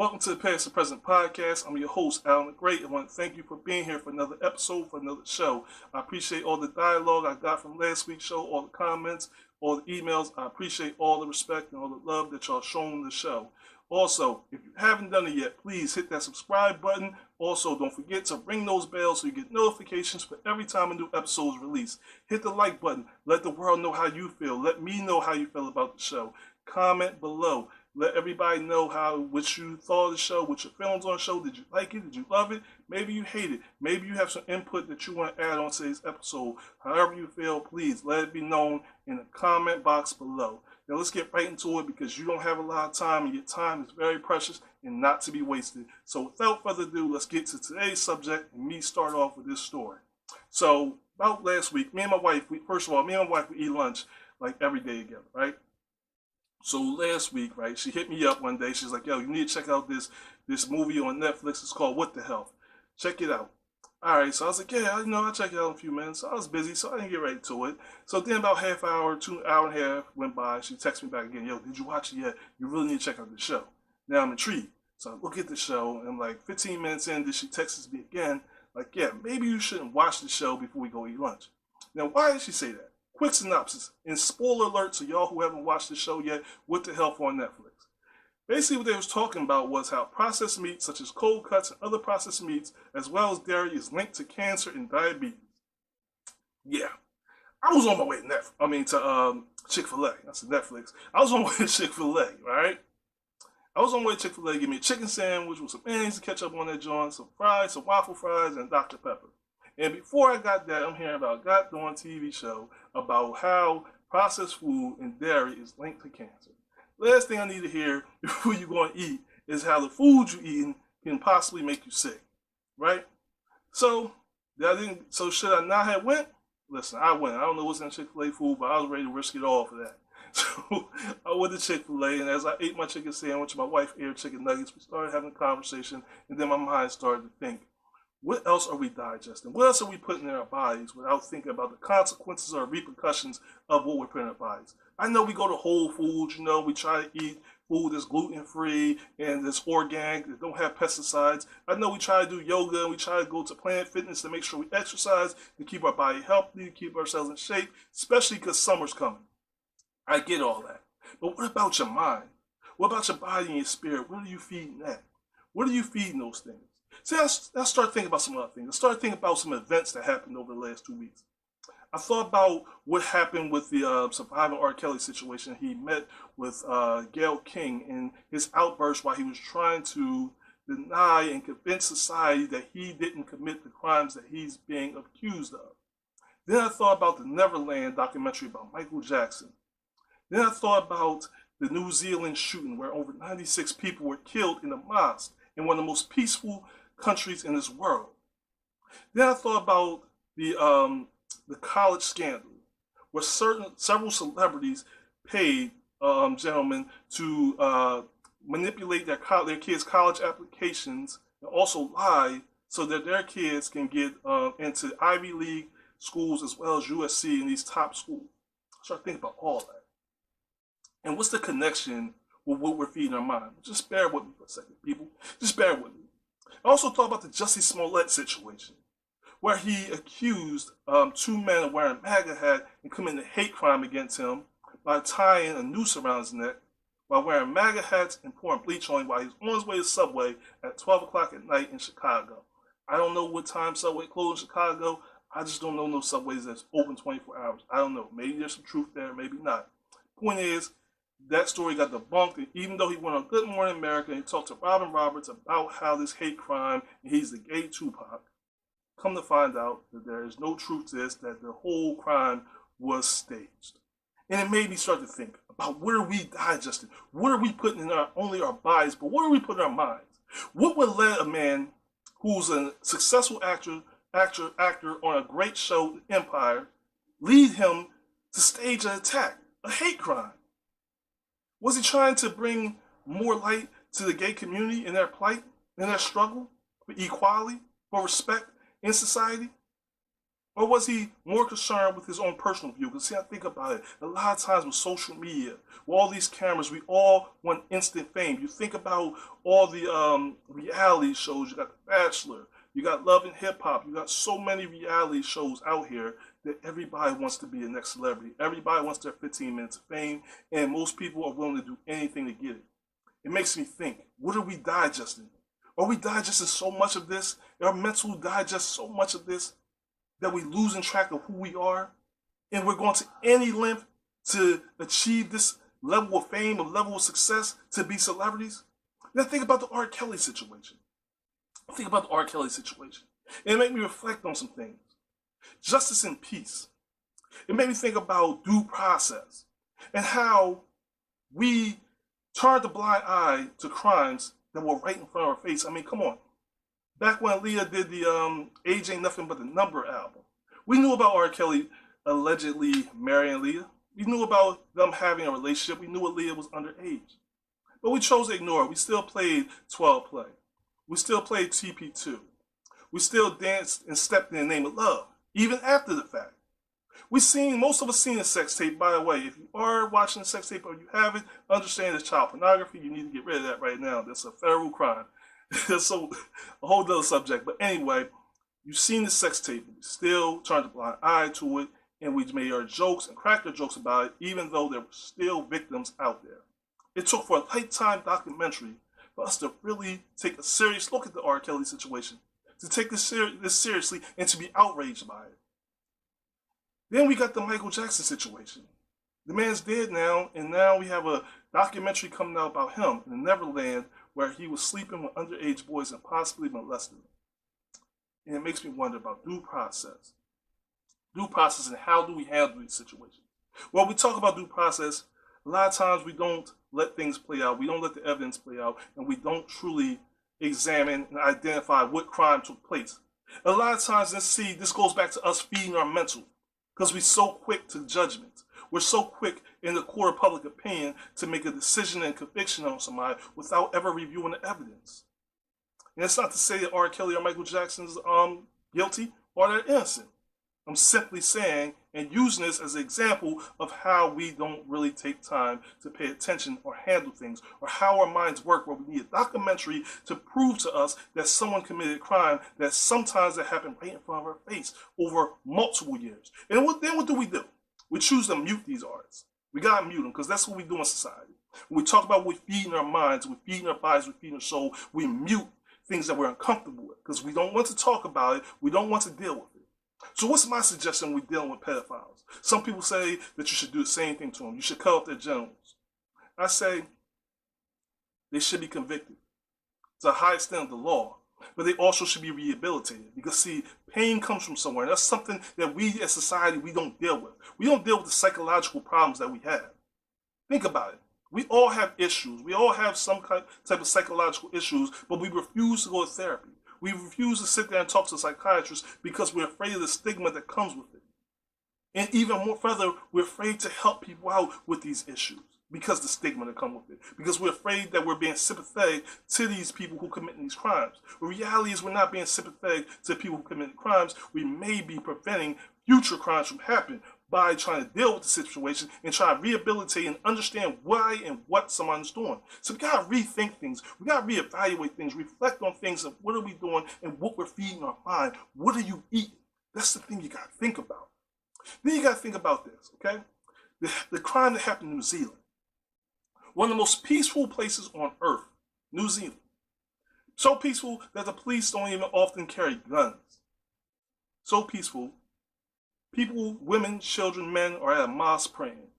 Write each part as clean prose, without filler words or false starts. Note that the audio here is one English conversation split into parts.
Welcome to the Past and Present Podcast. I'm your host, Alan the Great. I want to thank you for being here for another episode, for another show. I appreciate all the dialogue I got from last week's show, all the comments, all the emails. I appreciate all the respect and all the love that y'all shown the show. Also, if you haven't done it yet, please hit that subscribe button. Also, don't forget to ring those bells so you get notifications for every time a new episode is released. Hit the like button. Let the world know how you feel. Let me know how you feel about the show. Comment below. Let everybody know what you thought of the show, what your feelings on the show. Did you like it? Did you love it? Maybe you hate it. Maybe you have some input that you want to add on today's episode. However you feel, please let it be known in the comment box below. Now let's get right into it because you don't have a lot of time and your time is very precious and not to be wasted. So without further ado, let's get to today's subject and me start off with this story. So about last week, me and my wife, we eat lunch like every day together, right? So last week, right, she hit me up one day. She's like, yo, you need to check out this movie on Netflix. It's called What the Hell. Check it out. All right, so I was like, yeah, I'll check it out in a few minutes. So I was busy, so I didn't get right to it. So then about half hour, 2 hour and a half went by. She texted me back again, yo, did you watch it yet? You really need to check out the show. Now I'm intrigued. So I look at the show, and like 15 minutes in, then she texts me again, like, yeah, maybe you shouldn't watch the show before we go eat lunch. Now, why did she say that? Quick synopsis, and spoiler alert to y'all who haven't watched the show yet, What the Hell on Netflix. Basically what they was talking about was how processed meats such as cold cuts and other processed meats as well as dairy is linked to cancer and diabetes. Yeah, I was on my way to Chick-fil-A. That's Netflix. I was on my way to Chick-fil-A, right? I was on my way to Chick-fil-A, give me a chicken sandwich with some mayonnaise and ketchup on that joint, some fries, some waffle fries, and Dr. Pepper. And before I got that, I'm hearing about a goddamn TV show about how processed food and dairy is linked to cancer. Last thing I need to hear before you go and eat is how the food you're eating can possibly make you sick, right? So should I not have went? Listen, I went. I don't know what's in Chick-fil-A food, but I was ready to risk it all for that. So I went to Chick-fil-A, and as I ate my chicken sandwich, my wife ate chicken nuggets. We started having a conversation, and then my mind started to think, what else are we digesting? What else are we putting in our bodies without thinking about the consequences or repercussions of what we're putting in our bodies? I know we go to Whole Foods, we try to eat food that's gluten-free and that's organic, that don't have pesticides. I know we try to do yoga and we try to go to Planet Fitness to make sure we exercise, to keep our body healthy, to keep ourselves in shape, especially because summer's coming. I get all that. But what about your mind? What about your body and your spirit? What are you feeding that? What are you feeding those things? See, I started thinking about some other things. I started thinking about some events that happened over the last 2 weeks. I thought about what happened with the surviving R.kelly situation. He met with Gayle King in his outburst while he was trying to deny and convince society that he didn't commit the crimes that he's being accused of. Then I thought about the Neverland documentary about Michael Jackson. Then I thought about the New Zealand shooting where over 96 people were killed in a mosque in one of the most peaceful countries in this world. Then I thought about the college scandal, where several celebrities paid gentlemen to manipulate their kids' college applications and also lie so that their kids can get into Ivy League schools as well as USC and these top schools. I started thinking about all that. And what's the connection with what we're feeding our mind? Just bear with me for a second, people. Just bear with me. I also thought about the Jessie Smollett situation, where he accused 2 men of wearing MAGA hat and committing a hate crime against him by tying a noose around his neck while wearing MAGA hats and pouring bleach on him while he was on his way to Subway at 12 o'clock at night in Chicago. I don't know what time Subway closed in Chicago. I just don't know no Subways that's open 24 hours. I don't know. Maybe there's some truth there, maybe not. Point is, that story got debunked, and even though he went on Good Morning America and he talked to Robin Roberts about how this hate crime, and he's the gay Tupac, come to find out that there is no truth to this, that the whole crime was staged. And it made me start to think about what are we digesting? What are we putting in only our bodies, but what are we putting in our minds? What would let a man who's a successful actor on a great show, Empire, lead him to stage an attack, a hate crime? Was he trying to bring more light to the gay community in their plight, in their struggle for equality, for respect in society? Or was he more concerned with his own personal view? Because see, I think about it. A lot of times with social media, with all these cameras, we all want instant fame. You think about all the reality shows. You got The Bachelor. You got Love and Hip Hop. You got so many reality shows out here that everybody wants to be the next celebrity. Everybody wants their 15 minutes of fame, and most people are willing to do anything to get it. It makes me think, what are we digesting? Are we digesting so much of this? Our mental digest so much of this that we losing track of who we are, and we're going to any length to achieve this level of fame, a level of success, to be celebrities? Now think about the R.kelly situation. Think about the R.kelly situation. And it made me reflect on some things. Justice and peace. It made me think about due process and how we turned a blind eye to crimes that were right in front of our face. I mean, come on. Back when Leah did the Age Ain't Nothing But the Number album, we knew about R. Kelly allegedly marrying Leah. We knew about them having a relationship. We knew Leah was underage. But we chose to ignore it. We still played 12 Play. We still played TP2. We still danced and stepped in the name of love, even after the fact. Most of us seen a sex tape, by the way. If you are watching a sex tape or you haven't, understand it's child pornography. You need to get rid of that right now. That's a federal crime. So, a whole other subject. But anyway, you've seen the sex tape. We still turned a blind eye to it, and we made our jokes and cracked our jokes about it, even though there were still victims out there. It took for a Lifetime documentary for us to really take a serious look at the R. Kelly situation, to take this seriously and to be outraged by it. Then we got the Michael Jackson situation. The man's dead now, and now we have a documentary coming out about him in Neverland, where he was sleeping with underage boys and possibly molested them. And it makes me wonder about due process. Due process, and how do we handle these situations? Well, we talk about due process. A lot of times we don't let things play out. We don't let the evidence play out, and we don't truly examine and identify what crime took place. A lot of times, this goes back to us feeding our mental, because we're so quick to judgment. We're so quick in the court of public opinion to make a decision and conviction on somebody without ever reviewing the evidence. And it's not to say that R. Kelly or Michael Jackson's guilty or they're innocent. I'm simply saying and using this as an example of how we don't really take time to pay attention or handle things, or how our minds work, where we need a documentary to prove to us that someone committed a crime that sometimes that happened right in front of our face over multiple years. And then what do? We choose to mute these artists. We gotta mute them, because that's what we do in society. When we talk about we're feeding our minds, we're feeding our bodies, we're feeding our soul, we mute things that we're uncomfortable with, because we don't want to talk about it, we don't want to deal with it. So what's my suggestion when we're dealing with pedophiles? Some people say that you should do the same thing to them. You should cut off their genitals. I say they should be convicted to the high extent of the law, but they also should be rehabilitated, because see, pain comes from somewhere. And that's something that we as society, we don't deal with. We don't deal with the psychological problems that we have. Think about it. We all have issues. We all have some type of psychological issues, but we refuse to go to therapy. We refuse to sit there and talk to a psychiatrist because we're afraid of the stigma that comes with it. And even more further, we're afraid to help people out with these issues because of the stigma that comes with it. Because we're afraid that we're being sympathetic to these people who commit these crimes. The reality is we're not being sympathetic to people who commit crimes. We may be preventing future crimes from happening by trying to deal with the situation and try to rehabilitate and understand why and what someone's doing. So we gotta rethink things. We gotta reevaluate things, reflect on things of what are we doing and what we're feeding our mind. What are you eating? That's the thing you gotta think about. Then you gotta think about this, okay? The crime that happened in New Zealand. One of the most peaceful places on earth, New Zealand. So peaceful that the police don't even often carry guns. So peaceful. People, women, children, men are at a mosque praying.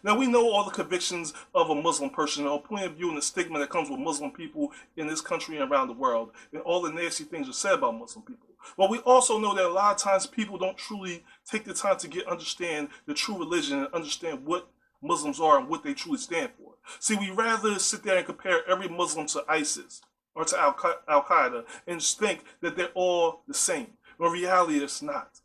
Now we know all the convictions of a Muslim person, or point of view and the stigma that comes with Muslim people in this country and around the world, and all the nasty things are said about Muslim people. But we also know that a lot of times people don't truly take the time to understand the true religion and understand what Muslims are and what they truly stand for. See, we rather sit there and compare every Muslim to ISIS or to Al-Qaeda and just think that they're all the same. In reality, it's not.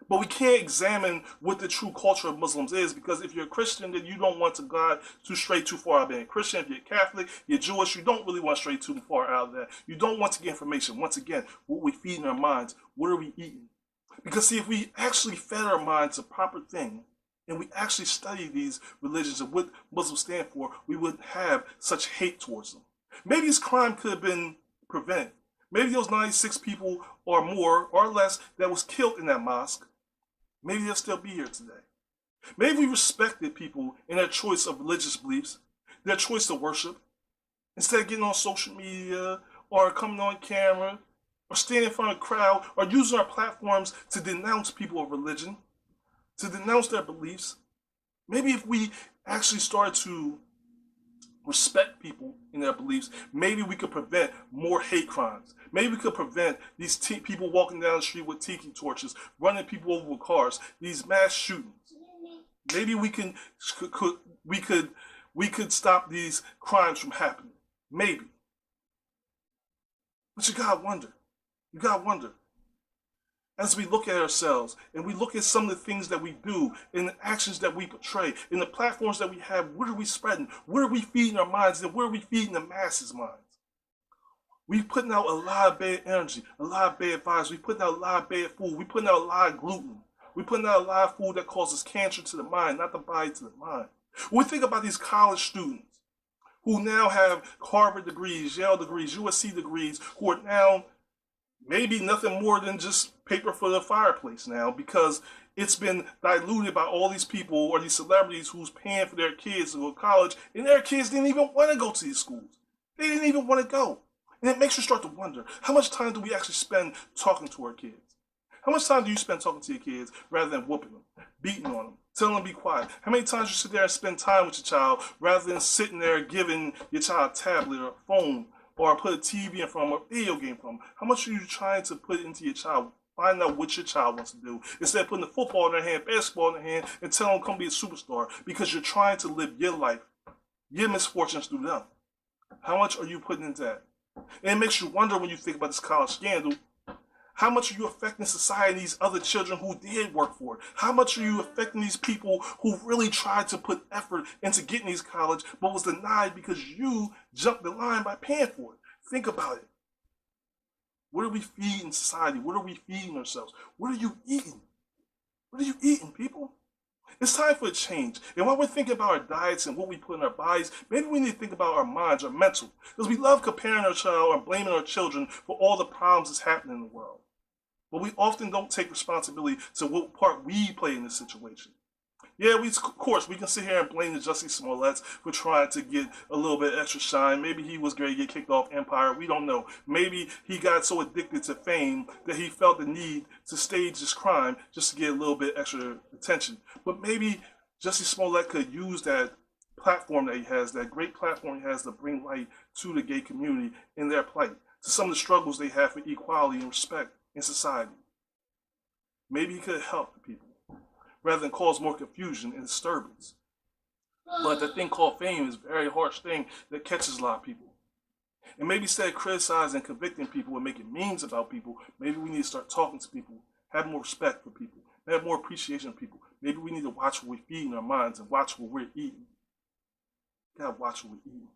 But we can't examine what the true culture of Muslims is, because if you're a Christian, then you don't want to go too far out of being a Christian. If you're Catholic, you're Jewish, you don't really want to stray too far out of that. You don't want to get information. Once again, what we feed in our minds, what are we eating? Because see, if we actually fed our minds a proper thing, and we actually study these religions and what Muslims stand for, we wouldn't have such hate towards them. Maybe this crime could have been prevented. Maybe those 96 people or more or less that was killed in that mosque, maybe they'll still be here today. Maybe we respected people in their choice of religious beliefs, their choice to worship, instead of getting on social media or coming on camera or standing in front of a crowd or using our platforms to denounce people of religion, to denounce their beliefs. Maybe if we actually started to respect people in their beliefs, maybe we could prevent more hate crimes. Maybe we could prevent these people walking down the street with tiki torches, running people over with cars, these mass shootings. Maybe we could stop these crimes from happening. Maybe. But you gotta wonder. You gotta wonder. As we look at ourselves and we look at some of the things that we do and the actions that we portray and the platforms that we have, what are we spreading? What are we feeding our minds and where are we feeding the masses' minds? We're putting out a lot of bad energy, a lot of bad vibes. We're putting out a lot of bad food. We're putting out a lot of gluten. We're putting out a lot of food that causes cancer to the mind, not the body to the mind. When we think about these college students who now have Harvard degrees, Yale degrees, USC degrees, who are now maybe nothing more than just paper for the fireplace now because it's been diluted by all these people or these celebrities who's paying for their kids to go to college, and their kids didn't even want to go to these schools. They didn't even want to go. And it makes you start to wonder, how much time do we actually spend talking to our kids? How much time do you spend talking to your kids rather than whooping them, beating on them, telling them to be quiet? How many times you sit there and spend time with your child rather than sitting there giving your child a tablet or a phone or put a TV in front of them or a video game from them? How much are you trying to put into your child? Find out what your child wants to do instead of putting the football in their hand, basketball in their hand, and telling them come be a superstar because you're trying to live your life, your misfortunes through them. How much are you putting into that? And it makes you wonder when you think about this college scandal, how much are you affecting society and these other children who did work for it? How much are you affecting these people who really tried to put effort into getting these college but was denied because you jumped the line by paying for it? Think about it. What are we feeding society? What are we feeding ourselves? What are you eating? What are you eating, people? It's time for a change. And while we're thinking about our diets and what we put in our bodies, maybe we need to think about our minds, our mental. Because we love comparing our child or blaming our children for all the problems that's happening in the world. But we often don't take responsibility to what part we play in this situation. Yeah, of course, we can sit here and blame the Jessie Smollett for trying to get a little bit extra shine. Maybe he was going to get kicked off Empire. We don't know. Maybe he got so addicted to fame that he felt the need to stage this crime just to get a little bit extra attention. But maybe Jessie Smollett could use that platform that he has, that great platform he has to bring light to the gay community in their plight, to some of the struggles they have for equality and respect in society. Maybe he could help the people rather than cause more confusion and disturbance. But the thing called fame is a very harsh thing that catches a lot of people. And maybe instead of criticizing and convicting people and making memes about people, maybe we need to start talking to people, have more respect for people, have more appreciation for people. Maybe we need to watch what we're feeding our minds and watch what we're eating. We gotta watch what we're eating.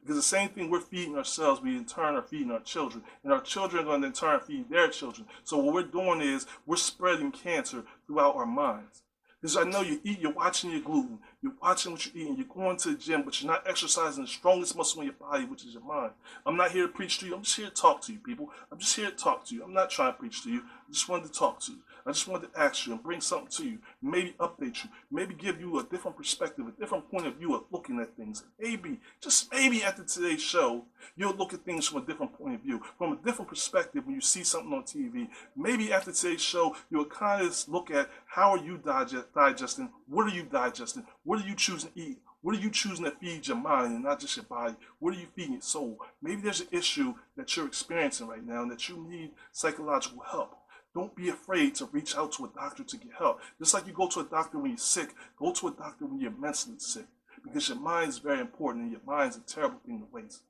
Because the same thing we're feeding ourselves, we in turn are feeding our children. And our children are going to in turn feed their children. So what we're doing is we're spreading cancer throughout our minds. Because I know you eat, you're watching your gluten, you're watching what you're eating, you're going to the gym, but you're not exercising the strongest muscle in your body, which is your mind. I'm not here to preach to you. I'm just here to talk to you, people. I'm just here to talk to you. I'm not trying to preach to you. I just wanted to talk to you. I just wanted to ask you and bring something to you, maybe update you, maybe give you a different perspective, a different point of view of looking at things. Maybe, just maybe after today's show, you'll look at things from a different point of view, from a different perspective when you see something on TV. Maybe after today's show, you'll kind of look at how are you digesting, what are you digesting, what are you choosing to eat, what are you choosing to feed your mind and not just your body, what are you feeding your soul. Maybe there's an issue that you're experiencing right now and that you need psychological help. Don't be afraid to reach out to a doctor to get help. Just like you go to a doctor when you're sick, go to a doctor when you're mentally sick. Because your mind is very important and your mind is a terrible thing to waste.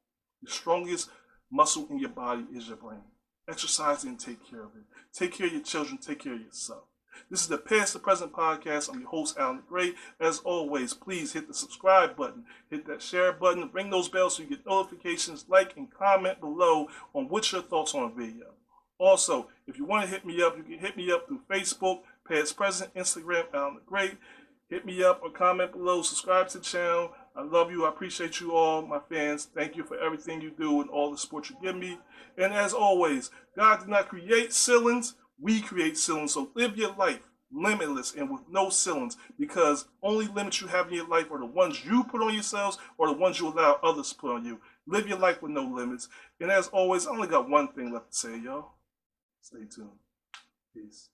The strongest muscle in your body is your brain. Exercise and take care of it. Take care of your children, take care of yourself. This is the Past the Present podcast. I'm your host, Alan the Great. As always, please hit the subscribe button, hit that share button, ring those bells so you get notifications, like and comment below on what's your thoughts on a video. Also, if you want to hit me up, you can hit me up through Facebook, Past Present, Instagram, Alan the Great. Hit me up or comment below. Subscribe to the channel. I love you. I appreciate you all, my fans. Thank you for everything you do and all the support you give me. And as always, God did not create ceilings. We create ceilings. So live your life limitless and with no ceilings, because only limits you have in your life are the ones you put on yourselves or the ones you allow others to put on you. Live your life with no limits. And as always, I only got one thing left to say, y'all. Stay tuned. Peace.